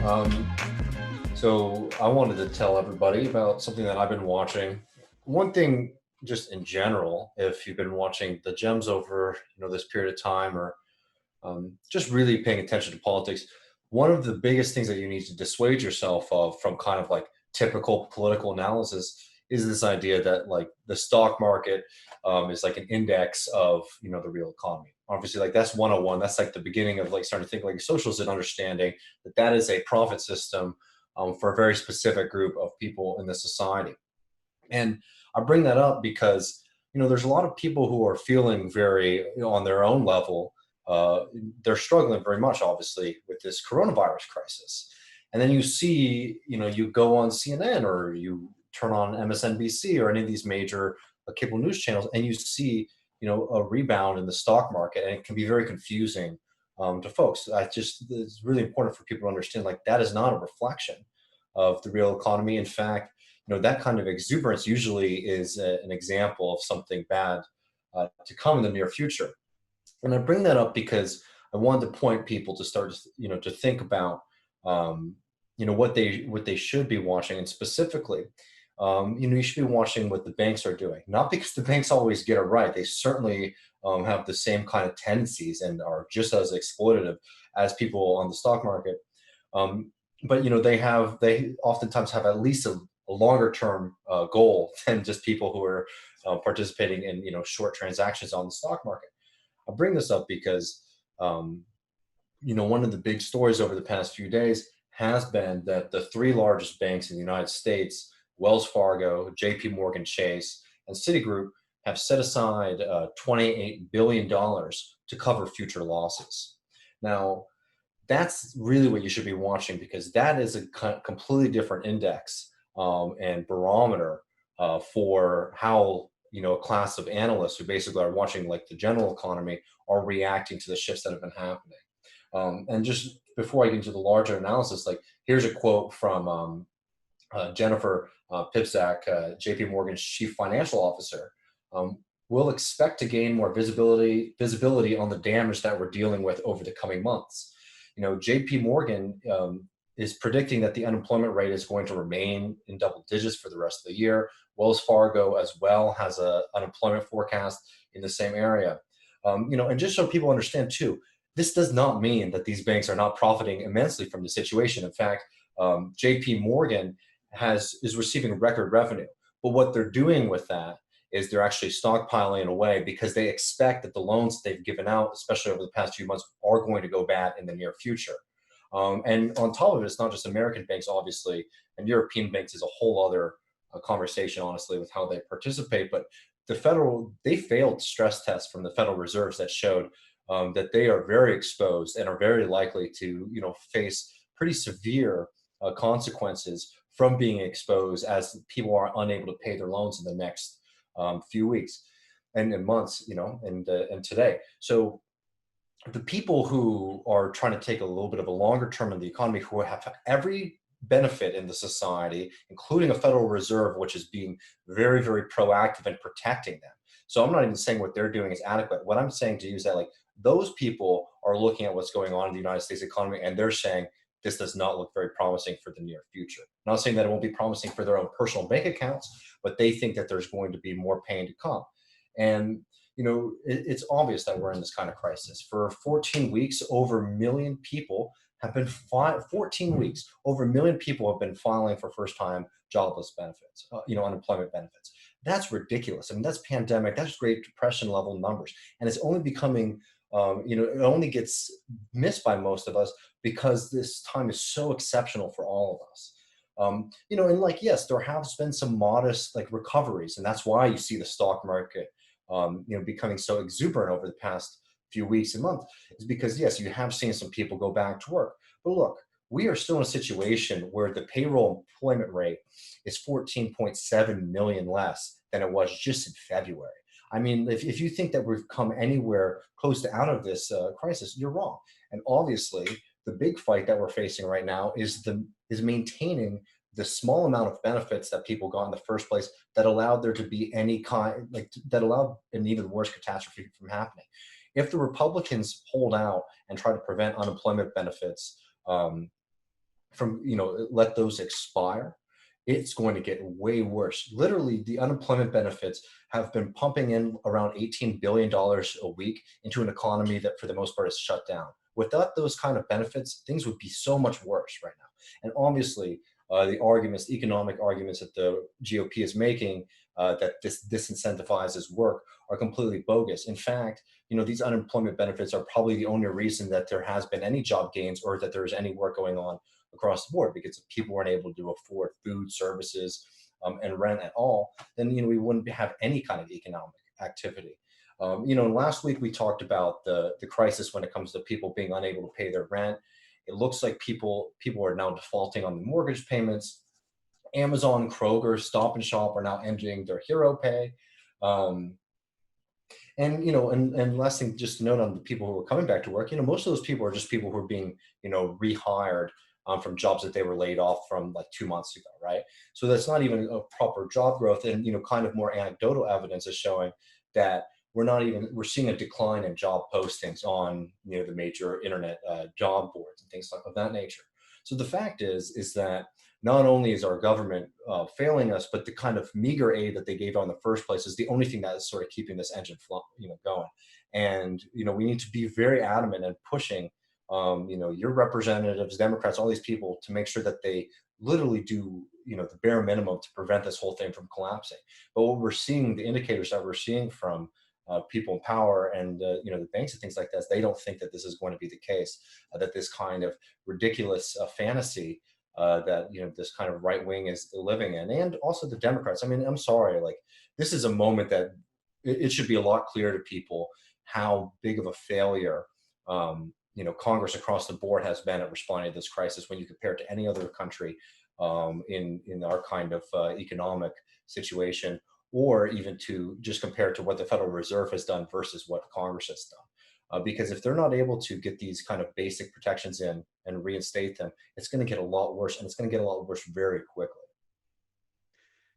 Um, so I wanted to tell everybody about something that I've been watching. One thing, just in general, if you've been watching the gems over this period of time, or just really paying attention to politics, one of the biggest things that you need to dissuade yourself of from kind of like typical political analysis is this idea that like the stock market is like an index of the real economy. Obviously, like that's 101. That's like the beginning of like starting to think like a socialist and understanding that that is a profit system for a very specific group of people in the society. And I bring that up because there's a lot of people who are feeling very on their own level. Uh, they're struggling very much, obviously, with this coronavirus crisis. And then you see, you go on CNN or you turn on MSNBC or any of these major cable news channels, and you see, a rebound in the stock market, and it can be very confusing to folks. It's really important for people to understand, like that is not a reflection of the real economy. In fact, that kind of exuberance usually is an example of something bad to come in the near future. And I bring that up because I wanted to point people to start, to think about, what they should be watching, and specifically, you should be watching what the banks are doing. Not because the banks always get it right; they certainly have the same kind of tendencies and are just as exploitative as people on the stock market. Um, but they oftentimes have at least a longer term goal than just people who are participating in short transactions on the stock market. I bring this up because um, one of the big stories over the past few days has been that the three largest banks in the United States, Wells Fargo, JP Morgan Chase, and Citigroup, have set aside $28 billion dollars to cover future losses. Now, that's really what you should be watching, because that is a completely different index and barometer for how a class of analysts who basically are watching like the general economy are reacting to the shifts that have been happening. And just before I get into the larger analysis, like here's a quote from Jennifer Pipsack, JP Morgan's chief financial officer. We'll expect to gain more visibility on the damage that we're dealing with over the coming months. JP Morgan is predicting that the unemployment rate is going to remain in double digits for the rest of the year. Wells Fargo as well has a unemployment forecast in the same area. And just so people understand too, this does not mean that these banks are not profiting immensely from the situation. In fact, JP Morgan is receiving record revenue. But what they're doing with that is they're actually stockpiling away because they expect that the loans they've given out, especially over the past few months, are going to go bad in the near future. And on top of it, it's not just American banks, obviously, and European banks is a whole other conversation, honestly, with how they participate. But they failed stress tests from the Federal Reserves that showed that they are very exposed and are very likely to, face pretty severe consequences from being exposed as people are unable to pay their loans in the next few weeks and months, and today. So the people who are trying to take a little bit of a longer term in the economy, who have every benefit in the society, including a Federal Reserve, which is being very, very proactive in protecting them. So I'm not even saying what they're doing is adequate. What I'm saying to you is that like those people are looking at what's going on in the United States economy, and they're saying this does not look very promising for the near future. I'm not saying that it won't be promising for their own personal bank accounts, but they think that there's going to be more pain to come. And it's obvious that we're in this kind of crisis. For 14 weeks, over a million people have been 14 weeks, over a million people have been filing for first-time jobless benefits, unemployment benefits. That's ridiculous. I mean, that's pandemic, that's Great Depression level numbers, and it's only becoming, it only gets missed by most of us because this time is so exceptional for all of us. And like, yes, there have been some modest like recoveries, and that's why you see the stock market becoming so exuberant over the past few weeks and months, is because yes, you have seen some people go back to work. But look, we are still in a situation where the payroll employment rate is 14.7 million less than it was just in February. I mean, if you think that we've come anywhere close to out of this crisis, you're wrong. And obviously, the big fight that we're facing right now is maintaining the small amount of benefits that people got in the first place that allowed there to be any kind, like that allowed an even worse catastrophe from happening. If the Republicans hold out and try to prevent unemployment benefits, um, from, let those expire, it's going to get way worse. Literally, the unemployment benefits have been pumping in around $18 billion a week into an economy that, for the most part, is shut down. Without those kind of benefits, things would be so much worse right now. And obviously, the economic arguments that the GOP is making, that this disincentivizes work, are completely bogus. In fact, these unemployment benefits are probably the only reason that there has been any job gains or that there's any work going on across the board, because if people weren't able to afford food, services, and rent at all, then we wouldn't have any kind of economic activity. Last week we talked about the crisis when it comes to people being unable to pay their rent. It looks like people are now defaulting on the mortgage payments. Amazon, Kroger, Stop and Shop are now ending their hero pay. Um, and last thing, just to note on the people who are coming back to work, most of those people are just people who are being, rehired from jobs that they were laid off from like 2 months ago, right? So that's not even a proper job growth. And, kind of more anecdotal evidence is showing that we're seeing a decline in job postings on, the major internet job boards and things like of that nature. So the fact is that not only is our government failing us, but the kind of meager aid that they gave out in the first place is the only thing that is sort of keeping this engine going. And we need to be very adamant and pushing, your representatives, Democrats, all these people, to make sure that they literally do, the bare minimum to prevent this whole thing from collapsing. But what we're seeing, the indicators that we're seeing from people in power and the banks and things like that, they don't think that this is going to be the case. That this kind of ridiculous fantasy that this kind of right wing is living in, and also the Democrats. I mean, I'm sorry, like this is a moment that it should be a lot clearer to people how big of a failure Congress across the board has been at responding to this crisis when you compare it to any other country in our kind of economic situation, or even to just compare it to what the Federal Reserve has done versus what Congress has done. Because if they're not able to get these kind of basic protections in and reinstate them, it's going to get a lot worse, and it's going to get a lot worse very quickly.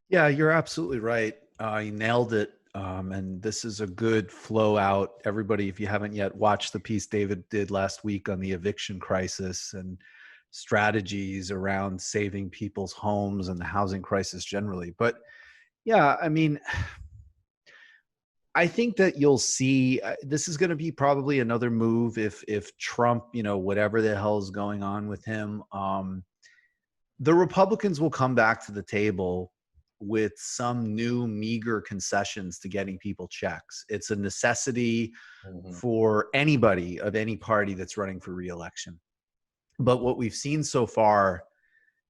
Yeah, you're absolutely right. You nailed it. And this is a good flow out. Everybody, if you haven't yet watched the piece David did last week on the eviction crisis and strategies around saving people's homes and the housing crisis generally. But yeah, I mean, I think that you'll see this is going to be probably another move if Trump, whatever the hell is going on with him, the Republicans will come back to the table with some new meager concessions to getting people checks. It's a necessity Mhm. for anybody of any party that's running for reelection. But what we've seen so far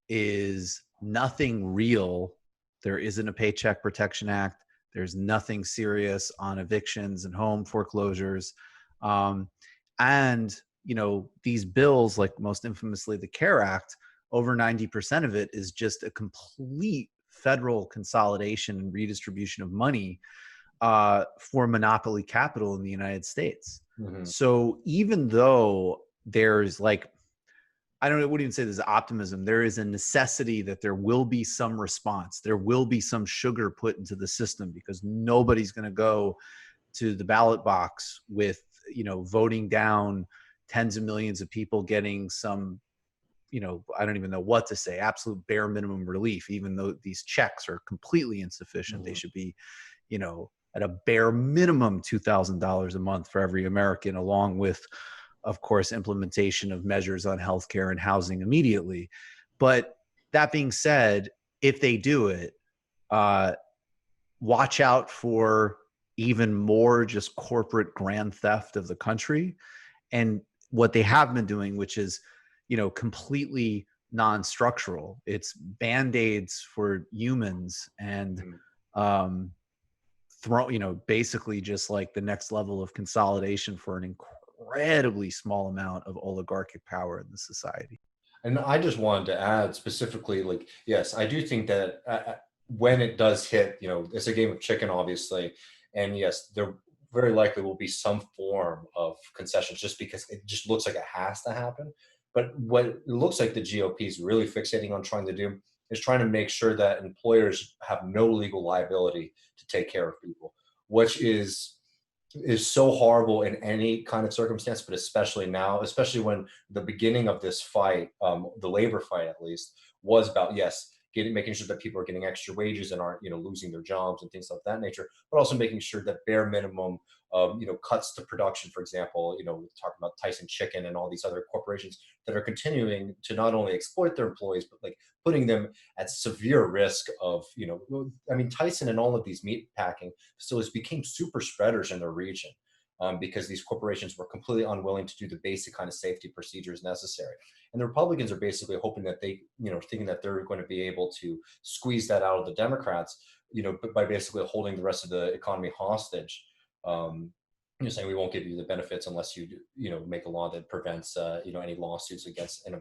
is nothing real. There isn't a Paycheck Protection Act. There's nothing serious on evictions and home foreclosures. Um, and, these bills, like most infamously the CARE Act, over 90% of it is just a complete federal consolidation and redistribution of money for monopoly capital in the United States. Mhm. So even though there's like, I don't know, wouldn't even say there's optimism. There is a necessity that there will be some response. There will be some sugar put into the system because nobody's going to go to the ballot box with, voting down tens of millions of people getting some, I don't even know what to say, absolute bare minimum relief, even though these checks are completely insufficient. They Mhm. should be, at a bare minimum $2,000 a month for every American, along with, of course, implementation of measures on healthcare and housing immediately. But that being said, if they do it, uh, watch out for even more just corporate grand theft of the country. And what they have been doing, which is, completely non-structural. It's band-aids for humans and Mhm. um, basically just like the next level of consolidation for an incredibly small amount of oligarchic power in the society. And I just wanted to add specifically, like, yes, I do think that when it does hit, it's a game of chicken, obviously. And yes, there very likely will be some form of concessions just because it just looks like it has to happen. But what it looks like the GOP is really fixating on trying to do is trying to make sure that employers have no legal liability to take care of people, which is is so horrible in any kind of circumstance, but especially now, especially when the beginning of this fight, the labor fight at least, was about, yes, making sure that people are getting extra wages and aren't, losing their jobs and things of that nature, but also making sure that bare minimum, cuts to production, for example, we're talking about Tyson Chicken and all these other corporations that are continuing to not only exploit their employees, but like putting them at severe risk of, I mean, Tyson and all of these meat packing facilities became super spreaders in their region, because these corporations were completely unwilling to do the basic kind of safety procedures necessary. And the Republicans are basically hoping that they, thinking that they're going to be able to squeeze that out of the Democrats, by basically holding the rest of the economy hostage. Um, saying we won't give you the benefits unless you, make a law that prevents, any lawsuits against an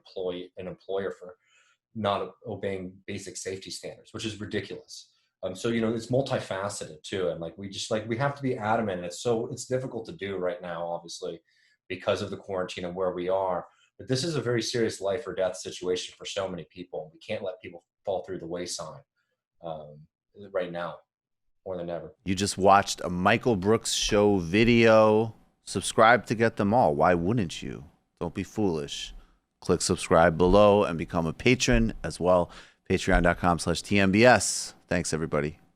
employer for not obeying basic safety standards, which is ridiculous. So it's multifaceted too, and like we have to be adamant. And it's difficult to do right now, obviously, because of the quarantine and where we are. But this is a very serious life or death situation for so many people. We can't let people fall through the wayside, um, right now more than ever. You just watched a Michael Brooks show video. Subscribe to get them all. Why wouldn't you? Don't be foolish. Click subscribe below and become a patron as well. Patreon.com/TMBS. Thanks, everybody.